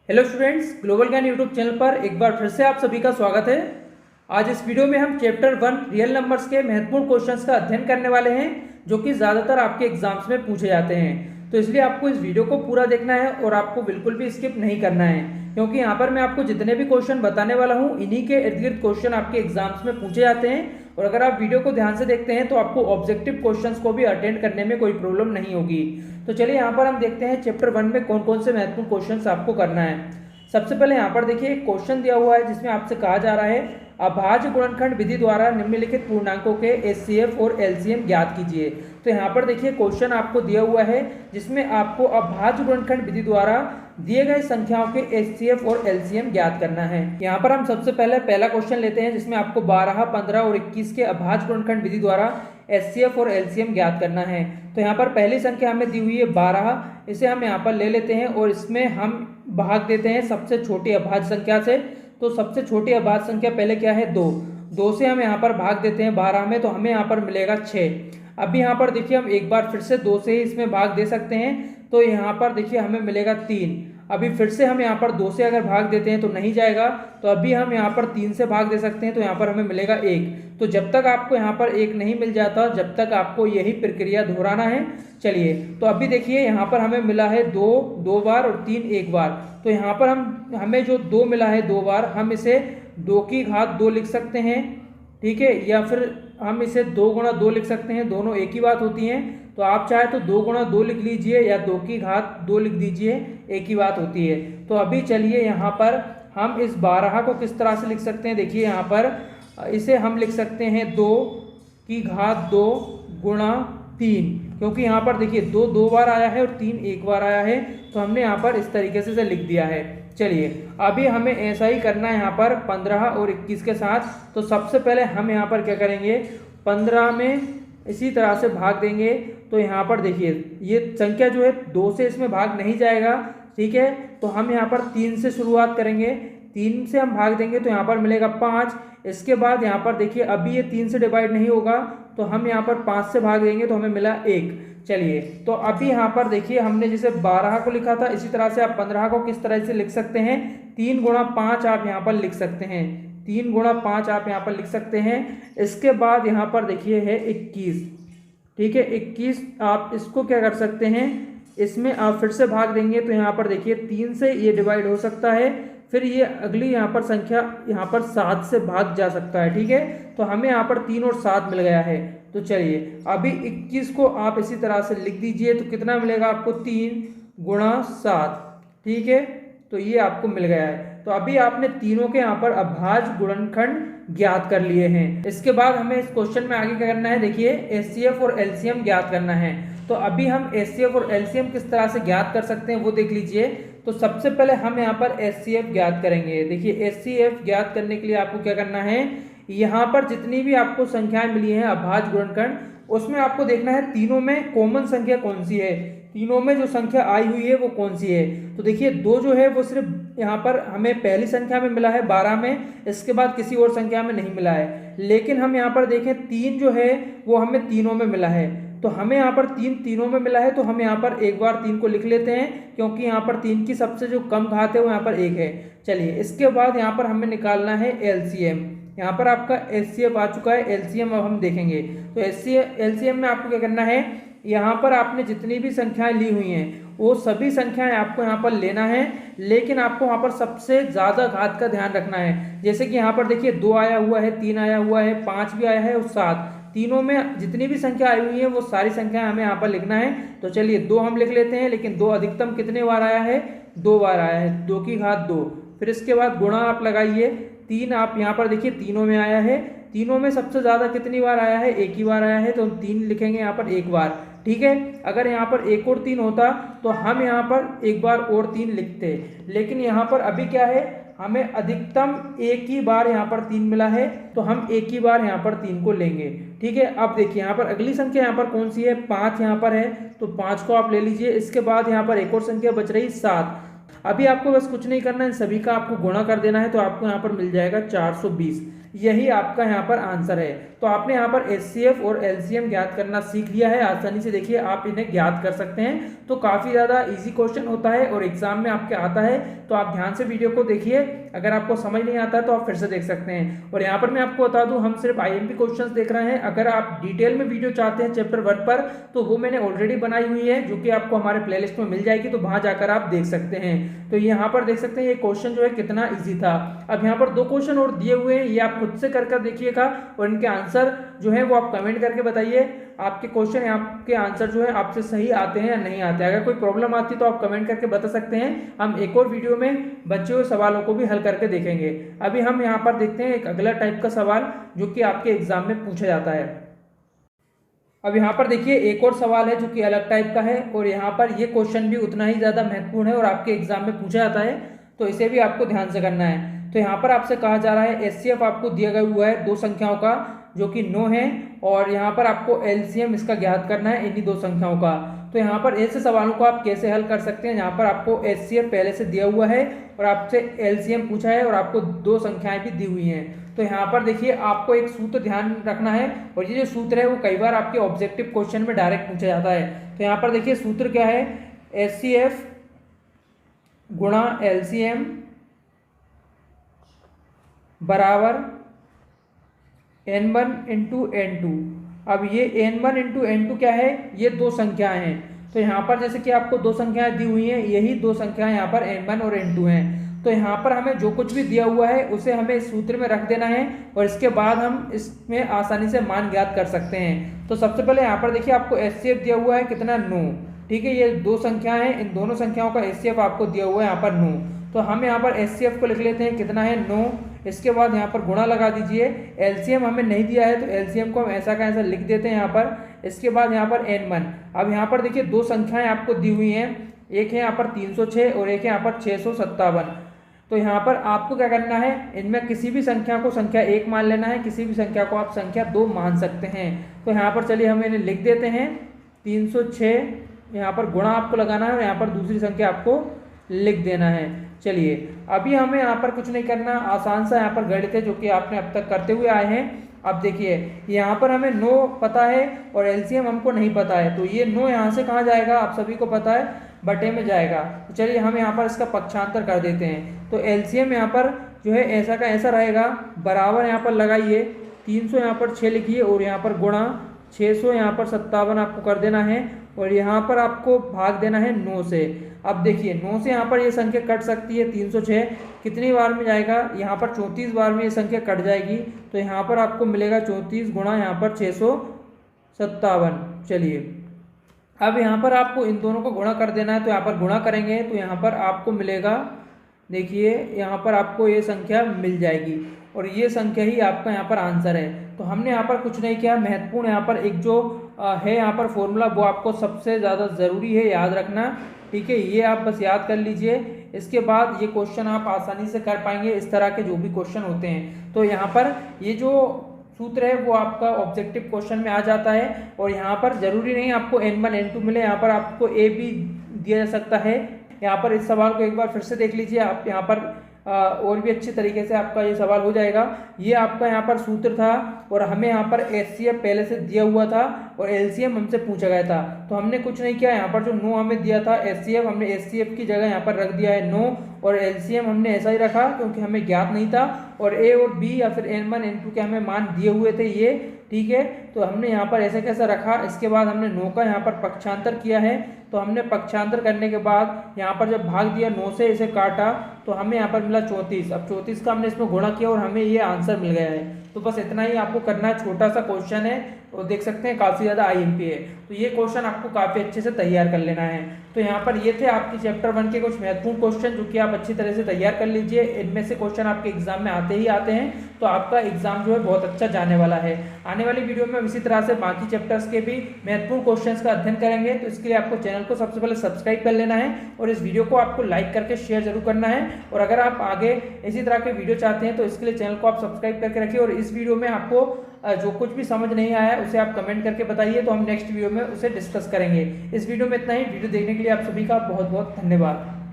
Hello students, global ज्ञान YouTube channel पर एक बार फिर से आप सभी का स्वागत है। आज इस वीडियो में हम चैप्टर 1 रियल नंबर्स के महत्वपूर्ण क्वेश्चंस का अध्ययन करने वाले हैं जो कि ज़्यादातर आपके एग्जाम्स में पूछे जाते हैं। तो इसलिए आपको इस वीडियो को पूरा देखना है और आपको बिल्कुल भी स्किप नहीं करना है, क्योंकि यहाँ पर मैं आपको जितने भी क्वेश्चन बताने वाला हूँ इन्हीं के इर्द गिर्द क्वेश्चन आपके एग्जाम्स में पूछे जाते हैं। और अगर आप वीडियो को ध्यान से देखते हैं तो आपको ऑब्जेक्टिव क्वेश्चंस को भी अटेंड करने में कोई प्रॉब्लम नहीं होगी। तो चलिए यहाँ पर हम देखते हैं चैप्टर 1 में कौन कौन से महत्वपूर्ण क्वेश्चंस आपको करना है। सबसे पहले यहाँ पर देखिए एक क्वेश्चन दिया हुआ है जिसमें आपसे कहा जा रहा है अभाज्य गुणनखंड विधि द्वारा निम्नलिखित पूर्णांकों के एचसीएफ और एलसीएम ज्ञात कीजिए। तो यहाँ पर देखिए क्वेश्चन आपको दिया हुआ है जिसमें आपको अभाज्य गुणनखंड विधि द्वारा दिए गए संख्याओं के एचसीएफ और एलसीएम ज्ञात करना है। यहाँ पर हम सबसे पहले पहला क्वेश्चन लेते हैं जिसमें आपको 12, 15 और 21 के अभाज्य गुणनखंड विधि द्वारा एचसीएफ और एलसीएम ज्ञात करना है। तो यहाँ पर पहली संख्या हमें दी हुई है 12, इसे हम यहाँ पर ले लेते हैं और इसमें हम भाग देते हैं सबसे छोटी अभाज्य संख्या से। तो सबसे छोटी अभाज्य संख्या पहले क्या है 2 से हम यहाँ पर भाग देते हैं 12 में, तो हमें यहाँ पर मिलेगा 6। अभी यहाँ पर देखिए हम एक बार फिर से 2 से ही इसमें भाग दे सकते हैं, तो यहाँ पर देखिए हमें मिलेगा 3। अभी फिर से हम यहाँ पर 2 से अगर भाग देते हैं तो नहीं जाएगा, तो अभी हम यहाँ पर 3 से भाग दे सकते हैं, तो यहाँ पर हमें मिलेगा 1। तो जब तक आपको यहाँ पर 1 नहीं मिल जाता जब तक आपको यही प्रक्रिया दोहराना है। चलिए तो अभी देखिए यहाँ पर हमें मिला है 2 बार और 3 एक बार। तो यहाँ पर हमें जो 2 मिला है 2 बार, हम इसे 2 की घात 2 लिख सकते हैं, ठीक है, या फिर हम इसे 2 गुणा 2 लिख सकते हैं, दोनों एक ही बात होती हैं। तो आप चाहे तो 2 गुणा 2 लिख लीजिए या 2 की घात 2 लिख दीजिए, एक ही बात होती है। तो अभी चलिए यहाँ पर हम इस 12 को किस तरह से लिख सकते हैं। देखिए यहाँ पर इसे हम लिख सकते हैं 2 की घात 2 गुणा 3, क्योंकि यहाँ पर देखिए 2 बार आया है और 3 एक बार आया है, तो हमने यहाँ पर इस तरीके से लिख दिया है। चलिए अभी हमें ऐसा ही करना है यहाँ पर 15 और 21 के साथ। तो सबसे पहले हम यहाँ पर क्या करेंगे, 15 में इसी तरह से भाग देंगे। तो यहाँ पर देखिए ये संख्या जो है 2 से इसमें भाग नहीं जाएगा, ठीक है। तो हम यहाँ पर 3 से शुरुआत करेंगे, 3 से हम भाग देंगे तो यहाँ पर मिलेगा 5। इसके बाद यहाँ पर देखिए अभी ये 3 से डिवाइड नहीं होगा, तो हम यहाँ पर 5 से भाग देंगे तो हमें मिला 1। चलिए तो अभी यहाँ पर देखिए हमने जैसे 12 को लिखा था, इसी तरह से आप 15 को किस तरह से लिख सकते हैं, 3 गुणा 5 आप यहाँ पर लिख सकते हैं, 3 गुणा 5 आप यहाँ पर लिख सकते हैं। इसके बाद यहाँ पर देखिए है 21, ठीक है, 21 आप इसको क्या कर सकते हैं, इसमें आप फिर से भाग देंगे तो यहाँ पर देखिए 3 से ये डिवाइड हो सकता है, फिर ये अगली यहाँ पर संख्या यहाँ पर 7 से भाग जा सकता है, ठीक है। तो हमें यहाँ पर 3 और 7 मिल गया है। तो चलिए अभी 21 को आप इसी तरह से लिख दीजिए, तो कितना मिलेगा आपको 3 गुणा 7, ठीक है। तो ये आपको मिल गया है। तो अभी आपने तीनों के यहाँ पर अभाज्य गुणनखंड ज्ञात कर लिए हैं। इसके बाद हमें इस क्वेश्चन में आगे क्या करना है, देखिए एचसीएफ और एलसीएम ज्ञात करना है। तो अभी हम एचसीएफ और एलसीएम किस तरह से ज्ञात कर सकते हैं वो देख लीजिए। तो सबसे पहले हम यहाँ पर एचसीएफ ज्ञात करेंगे। देखिए एचसीएफ ज्ञात करने के लिए आपको क्या करना है, यहाँ पर जितनी भी आपको संख्याएं मिली हैं अभाज्य गुणनखंड, उसमें आपको देखना है तीनों में कॉमन संख्या कौन सी है, तीनों में जो संख्या आई हुई है वो कौन सी है। तो देखिए 2 जो है वो सिर्फ यहाँ पर हमें पहली संख्या में मिला है 12 में, इसके बाद किसी और संख्या में नहीं मिला है। लेकिन हम यहाँ पर देखें 3 जो है वो हमें तीनों में मिला है, तो हमें यहाँ पर 3 तीनों में मिला है, तो हम यहाँ पर एक बार 3 को लिख लेते हैं, क्योंकि यहाँ पर 3 की सबसे जो कम घात है वो यहाँ पर 1 है। चलिए इसके बाद यहाँ पर हमें निकालना है एलसीएम। यहाँ पर आपका एचसीएफ आ चुका है, एलसीएम अब हम देखेंगे। तो एलसीएम में आपको क्या करना है, यहाँ पर आपने जितनी भी संख्याएं ली हुई हैं वो सभी संख्याएं आपको यहाँ पर लेना है, लेकिन आपको वहाँ पर सबसे ज़्यादा घात का ध्यान रखना है। जैसे कि यहाँ पर देखिए 2 आया हुआ है, 3 आया हुआ है, 5 भी आया है और 7, तीनों में जितनी भी संख्या आई हुई है वो सारी संख्याएं हमें यहाँ पर लिखना है। तो चलिए 2 हम लिख लेते हैं, लेकिन 2 अधिकतम कितने बार आया है, 2 बार आया है, 2 की घात 2। फिर इसके बाद गुणा आप लगाइए, 3 आप यहाँ पर देखिए तीनों में आया है, तीनों में सबसे ज़्यादा कितनी बार आया है, 1 ही बार आया है, तो हम 3 लिखेंगे यहाँ पर 1 बार, ठीक है। अगर यहाँ पर 1 और 3 होता तो हम यहाँ पर 1 बार और 3 लिखते, लेकिन यहाँ पर अभी क्या है, हमें अधिकतम 1 ही बार यहाँ पर 3 मिला है, तो हम 1 ही बार यहाँ पर 3 को लेंगे, ठीक है। अब देखिए यहाँ पर अगली संख्या यहाँ पर कौन सी है, 5 यहाँ पर है, तो 5 को आप ले लीजिए। इसके बाद यहाँ पर एक और संख्या बच रही 7। अभी आपको बस कुछ नहीं करना है, सभी का आपको गुणा कर देना है, तो आपको यहाँ पर मिल जाएगा 420। यही आपका यहाँ पर आंसर है। तो आपने यहाँ पर HCF और LCM ज्ञात करना सीख लिया है, आसानी से देखिए आप इन्हें ज्ञात कर सकते हैं। तो काफ़ी ज़्यादा इजी क्वेश्चन होता है और एग्जाम में आपके आता है, तो आप ध्यान से वीडियो को देखिए। अगर आपको समझ नहीं आता है तो आप फिर से देख सकते हैं। और यहाँ पर मैं आपको बता दूं, हम सिर्फ IMP क्वेश्चंस देख रहे हैं। अगर आप डिटेल में वीडियो चाहते हैं चैप्टर 1 पर, तो वो मैंने ऑलरेडी बनाई हुई है, जो कि आपको हमारे प्लेलिस्ट में मिल जाएगी, तो वहां जाकर आप देख सकते हैं। तो यहाँ पर देख सकते हैं ये क्वेश्चन जो है कितना ईजी था। अब यहाँ पर 2 क्वेश्चन और दिए हुए हैं, ये आप खुद से कर देखिएगा और इनके आंसर जो है वो आप कमेंट करके बताइए आपके क्वेश्चन, आपके आंसर जो है आपसे सही आते हैं या नहीं आते हैं। अगर कोई प्रॉब्लम आती है तो आप कमेंट करके बता सकते हैं, हम एक और वीडियो में बचे हुए सवालों को भी हल करके देखेंगे। अभी हम यहाँ पर देखते हैं एक अगला टाइप का सवाल जो कि आपके एग्जाम में पूछा जाता है। अब यहाँ पर देखिए एक और सवाल है जो कि अलग टाइप का है, और यहाँ पर ये क्वेश्चन भी उतना ही ज़्यादा महत्वपूर्ण है और आपके एग्जाम में पूछा जाता है, तो इसे भी आपको ध्यान से करना है। तो यहाँ पर आपसे कहा जा रहा है HCF आपको दिया गया हुआ है 2 संख्याओं का जो कि 9 है, और यहाँ पर आपको LCM इसका ज्ञात करना है इन्हीं 2 संख्याओं का। तो यहाँ पर ऐसे सवालों को आप कैसे हल कर सकते हैं, यहाँ पर आपको HCF पहले से दिया हुआ है और आपसे LCM पूछा है और आपको 2 संख्याएं भी दी हुई हैं। तो यहाँ पर देखिए आपको एक सूत्र ध्यान रखना है, और ये जो सूत्र है वो कई बार आपके ऑब्जेक्टिव क्वेश्चन में डायरेक्ट पूछा जाता है। तो यहाँ पर देखिए सूत्र क्या है, HCF गुणा LCM बराबर N1 इंटू N2। अब ये N1 इंटू N2 क्या है, ये 2 संख्याएं हैं। तो यहाँ पर जैसे कि आपको 2 संख्याएं दी हुई हैं, यही 2 संख्याएं यहाँ पर N1 और N2 हैं। तो यहाँ पर हमें जो कुछ भी दिया हुआ है उसे हमें इस सूत्र में रख देना है, और इसके बाद हम इसमें आसानी से मान ज्ञात कर सकते हैं। तो सबसे पहले यहाँ पर देखिए आपको HCF दिया हुआ है कितना, 9। ठीक है, ये 2 संख्याएं हैं, इन दोनों संख्याओं का HCF आपको दिया हुआ है यहाँ पर 9। तो हम यहाँ पर HCF को लिख लेते हैं कितना है, 9। इसके बाद यहाँ पर गुणा लगा दीजिए। LCM हमें नहीं दिया है तो LCM को हम ऐसा का ऐसा लिख देते हैं यहाँ पर। इसके बाद यहाँ पर N1। अब यहाँ पर देखिए 2 संख्याएं आपको दी हुई हैं, एक है यहाँ पर 306 और एक है यहाँ पर 657। तो यहाँ पर आपको क्या करना है, इनमें किसी भी संख्या को संख्या 1 मान लेना है, किसी भी संख्या को आप संख्या 2 मान सकते हैं। तो यहाँ पर चलिए हम इन्हें लिख देते हैं 306, यहाँ पर गुणा आपको लगाना है और यहाँ पर दूसरी संख्या आपको लिख देना है। चलिए अभी हमें यहाँ पर कुछ नहीं करना, आसान सा यहाँ पर गणित है जो कि आपने अब तक करते हुए आए हैं। अब देखिए यहाँ पर हमें 9 पता है और LCM हमको नहीं पता है, तो ये 9 यहाँ से कहाँ जाएगा, आप सभी को पता है, बटे में जाएगा। तो चलिए हम यहाँ पर इसका पक्षांतर कर देते हैं। तो LCM यहाँ पर जो है ऐसा का ऐसा रहेगा, बराबर यहाँ पर लगाइए 300 यहाँ पर 6 लिखिए और यहाँ पर गुणा 600 यहाँ पर 57 आपको कर देना है, और यहाँ पर आपको भाग देना है 9 से। अब देखिए 9 से यहाँ पर ये संख्या कट सकती है, 306 कितनी बार में जाएगा, यहाँ पर 34 बार में ये संख्या कट जाएगी। तो यहाँ पर आपको मिलेगा 34 गुणा यहाँ पर 657। चलिए अब यहाँ पर आपको इन दोनों को गुणा कर देना है, तो यहाँ पर गुणा करेंगे तो यहाँ पर आपको मिलेगा, देखिए यहाँ पर आपको ये संख्या मिल जाएगी, और ये संख्या ही आपका यहाँ पर आंसर है। तो हमने यहाँ पर कुछ नहीं किया, महत्वपूर्ण यहाँ पर एक जो है यहाँ पर फॉर्मूला, वो आपको सबसे ज़्यादा ज़रूरी है याद रखना। ठीक है, ये आप बस याद कर लीजिए, इसके बाद ये क्वेश्चन आप आसानी से कर पाएंगे, इस तरह के जो भी क्वेश्चन होते हैं। तो यहाँ पर ये जो सूत्र है वो आपका ऑब्जेक्टिव क्वेश्चन में आ जाता है, और यहाँ पर जरूरी नहीं आपको N1 N2 मिले, यहाँ पर आपको A भी दिया जा सकता है। यहाँ पर इस सवाल को एक बार फिर से देख लीजिए आप, यहाँ पर और भी अच्छे तरीके से आपका ये सवाल हो जाएगा। ये आपका यहाँ पर सूत्र था, और हमें यहाँ पर HCF पहले से दिया हुआ था और LCM हमसे पूछा गया था। तो हमने कुछ नहीं किया, यहाँ पर जो 9 हमें दिया था HCF, हमने HCF की जगह यहाँ पर रख दिया है 9, और LCM हमने ऐसा ही रखा क्योंकि हमें ज्ञात नहीं था, और A और B या फिर N1 N2 के हमें मान दिए हुए थे ये। ठीक है, तो हमने यहाँ पर ऐसे कैसा रखा। इसके बाद हमने 9 का यहाँ पर पक्षांतर किया है, तो हमने पक्षांतर करने के बाद यहाँ पर जब भाग दिया 9 से, इसे काटा तो हमें यहाँ पर मिला 34। अब 34 का हमने इसमें गुणा किया और हमें ये आंसर मिल गया है। तो बस इतना ही आपको करना है, छोटा सा क्वेश्चन है और देख सकते हैं काफ़ी ज़्यादा IMP है, तो ये क्वेश्चन आपको काफ़ी अच्छे से तैयार कर लेना है। तो यहाँ पर ये थे आपकी चैप्टर 1 के कुछ महत्वपूर्ण क्वेश्चन जो कि आप अच्छी तरह से तैयार कर लीजिए। इनमें से क्वेश्चन आपके एग्जाम में आते ही आते हैं, तो आपका एग्जाम जो है बहुत अच्छा जाने वाला है। आने वाली वीडियो में इसी तरह से बाकी चैप्टर्स के भी महत्वपूर्ण क्वेश्चंस का अध्ययन करेंगे। तो इसके लिए आपको चैनल को सबसे पहले सब्सक्राइब कर लेना है, और इस वीडियो को आपको लाइक करके शेयर जरूर करना है। और अगर आप आगे इसी तरह के वीडियो चाहते हैं तो इसके लिए चैनल को आप सब्सक्राइब करके रखिए, और इस वीडियो में आपको जो कुछ भी समझ नहीं आया उसे आप कमेंट करके बताइए, तो हम नेक्स्ट वीडियो में उसे डिस्कस करेंगे। इस वीडियो में इतना ही। वीडियो देखने के लिए आप सभी का बहुत बहुत धन्यवाद।